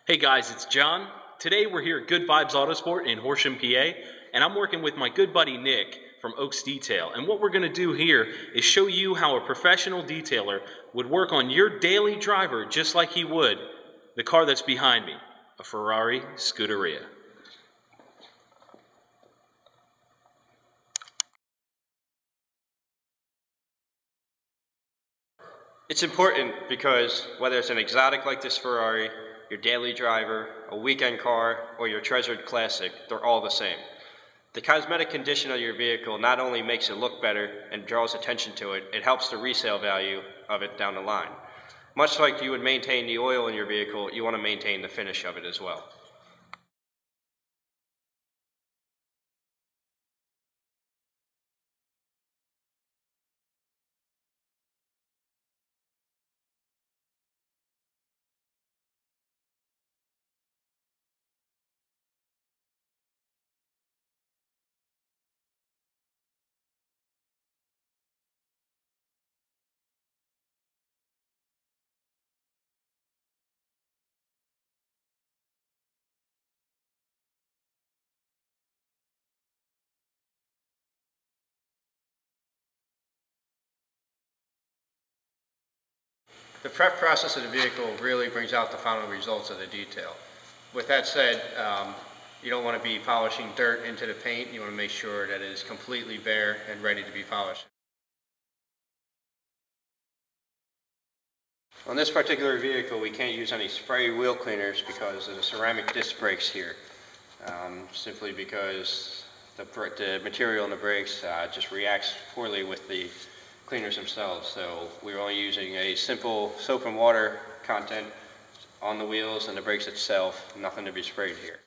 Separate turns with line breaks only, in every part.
Hey guys, it's John. Today we're here at Good Vibes Autosport in Horsham, PA, and I'm working with my good buddy Nick from Oaks Detail. And what we're going to do here is show you how a professional detailer would work on your daily driver just like he would the car that's behind me, a Ferrari Scuderia.
It's important because whether it's an exotic like this Ferrari, your daily driver, a weekend car, or your treasured classic, they're all the same. The cosmetic condition of your vehicle not only makes it look better and draws attention to it, it helps the resale value of it down the line. Much like you would maintain the oil in your vehicle, you want to maintain the finish of it as well. The prep process of the vehicle really brings out the final results of the detail. With that said, you don't want to be polishing dirt into the paint. You want to make sure that it is completely bare and ready to be polished. On this particular vehicle, we can't use any spray wheel cleaners because of the ceramic disc brakes here. Simply because the material in the brakes just reacts poorly with the cleaners themselves. So we're only using a simple soap and water content on the wheels and the brakes itself, nothing to be sprayed here.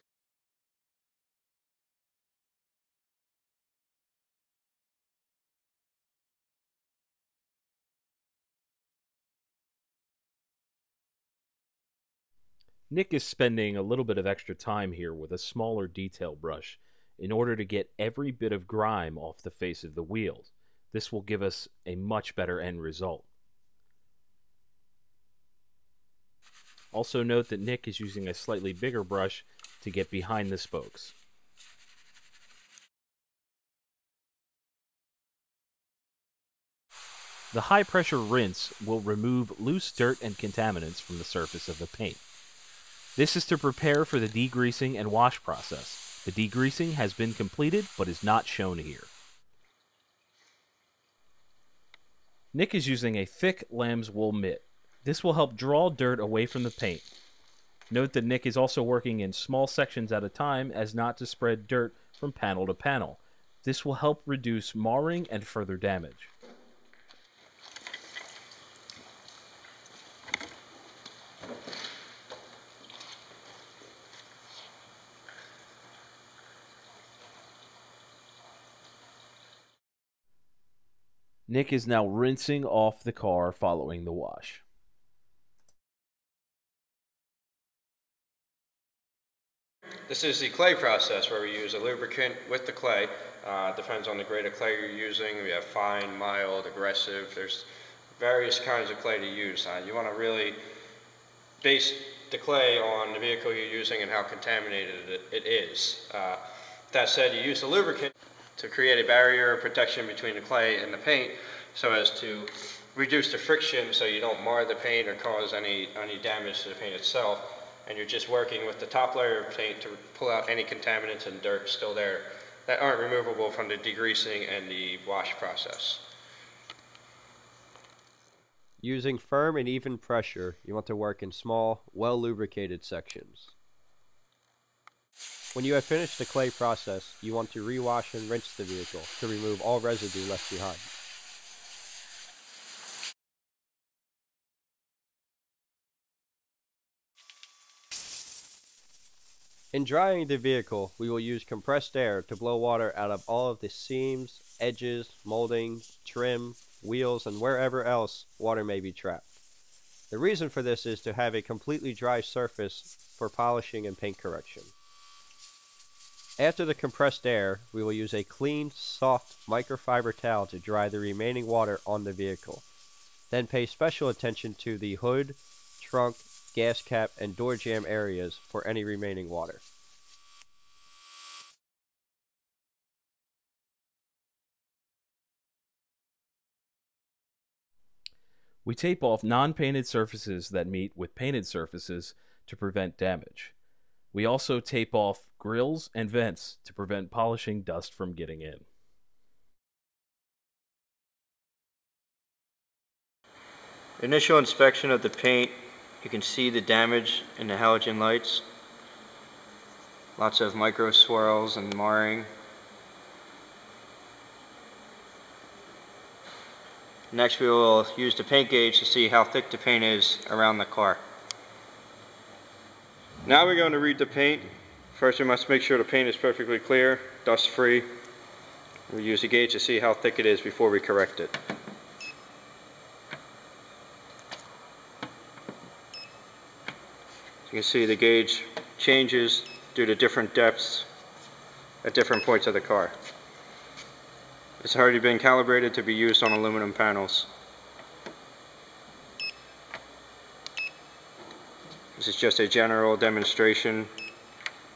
Nick is spending a little bit of extra time here with a smaller detail brush in order to get every bit of grime off the face of the wheels. This will give us a much better end result. Also note that Nick is using a slightly bigger brush to get behind the spokes. The high pressure rinse will remove loose dirt and contaminants from the surface of the paint. This is to prepare for the degreasing and wash process. The degreasing has been completed but is not shown here. Nick is using a thick lamb's wool mitt. This will help draw dirt away from the paint. Note that Nick is also working in small sections at a time as not to spread dirt from panel to panel. This will help reduce marring and further damage. Nick is now rinsing off the car following the wash.
This is the clay process where we use a lubricant with the clay. Depends on the grade of clay you're using. We have fine, mild, aggressive. There's various kinds of clay to use. You want to really base the clay on the vehicle you're using and how contaminated it is. That said, you use the lubricant to create a barrier of protection between the clay and the paint so as to reduce the friction so you don't mar the paint or cause any damage to the paint itself. And you're just working with the top layer of paint to pull out any contaminants and dirt still there that aren't removable from the degreasing and the wash process.
Using firm and even pressure, you want to work in small, well-lubricated sections. When you have finished the clay process, you want to rewash and rinse the vehicle to remove all residue left behind. In drying the vehicle, we will use compressed air to blow water out of all of the seams, edges, molding, trim, wheels, and wherever else water may be trapped. The reason for this is to have a completely dry surface for polishing and paint correction. After the compressed air, we will use a clean, soft microfiber towel to dry the remaining water on the vehicle. Then pay special attention to the hood, trunk, gas cap, and door jamb areas for any remaining water.
We tape off non-painted surfaces that meet with painted surfaces to prevent damage. We also tape off grills and vents to prevent polishing dust from getting in.
Initial inspection of the paint, you can see the damage in the halogen lights. Lots of micro swirls and marring. Next we will use the paint gauge to see how thick the paint is around the car. Now we're going to read the paint. First we must make sure the paint is perfectly clear, dust free. We use the gauge to see how thick it is before we correct it. You can see the gauge changes due to different depths at different points of the car. It's already been calibrated to be used on aluminum panels. This is just a general demonstration.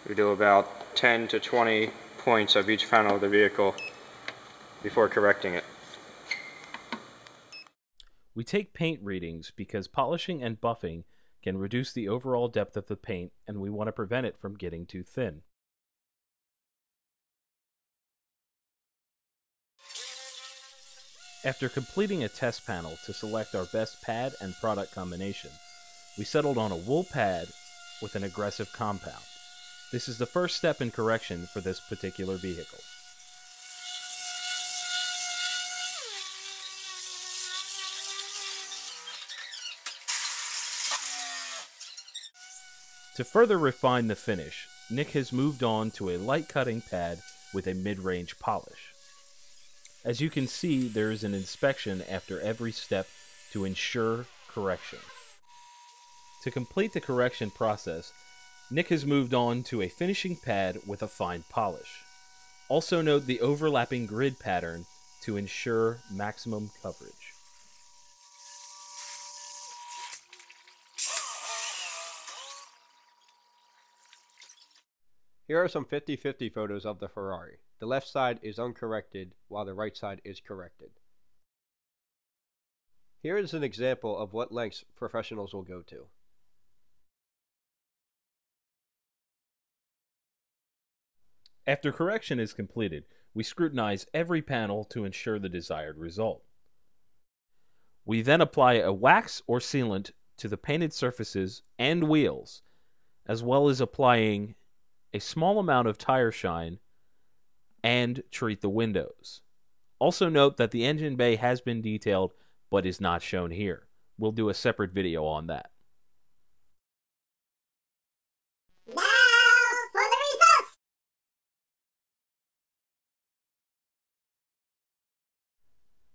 We do about 10 to 20 points of each panel of the vehicle before correcting it.
We take paint readings because polishing and buffing can reduce the overall depth of the paint, and we want to prevent it from getting too thin. After completing a test panel to select our best pad and product combination, we settled on a wool pad with an aggressive compound. This is the first step in correction for this particular vehicle. To further refine the finish, Nick has moved on to a light cutting pad with a mid-range polish. As you can see, there is an inspection after every step to ensure correction. To complete the correction process, Nick has moved on to a finishing pad with a fine polish. Also note the overlapping grid pattern to ensure maximum coverage.
Here are some 50-50 photos of the Ferrari. The left side is uncorrected, while the right side is corrected. Here is an example of what lengths professionals will go to.
After correction is completed, we scrutinize every panel to ensure the desired result. We then apply a wax or sealant to the painted surfaces and wheels, as well as applying a small amount of tire shine and treat the windows. Also note that the engine bay has been detailed but is not shown here. We'll do a separate video on that.
Now for the results!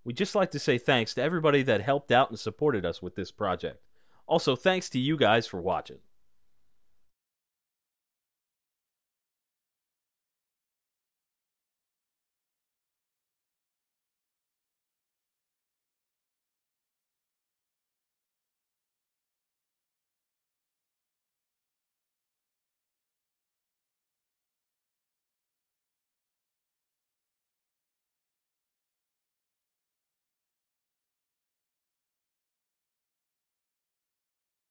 We'd just like to say thanks to everybody that helped out and supported us with this project. Also, thanks to you guys for watching.